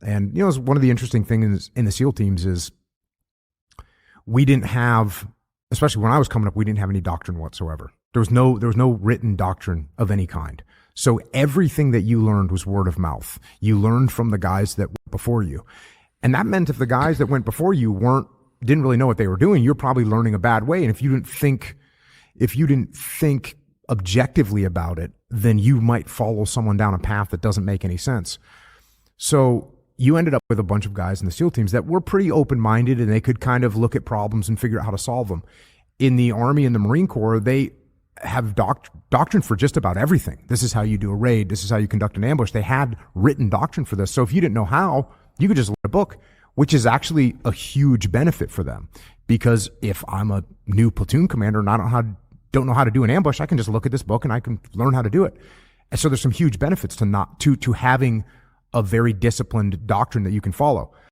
And, it's one of the interesting things in the SEAL teams is we didn't have, especially when I was coming up, we didn't have any doctrine whatsoever. There was no written doctrine of any kind. So everything that you learned was word of mouth. You learned from the guys that went before you. And that meant if the guys that went before you didn't really know what they were doing, you're probably learning a bad way. And if you didn't think objectively about it, then you might follow someone down a path that doesn't make any sense. So you ended up with a bunch of guys in the SEAL teams that were pretty open-minded, and they could kind of look at problems and figure out how to solve them. In the Army and the Marine Corps, they have doctrine for just about everything. This is how you do a raid. This is how you conduct an ambush. They had written doctrine for this. So if you didn't know how, you could just read a book, which is actually a huge benefit for them. Because if I'm a new platoon commander and I don't know how to do an ambush, I can just look at this book and I can learn how to do it. And so there's some huge benefits to having a very disciplined doctrine that you can follow.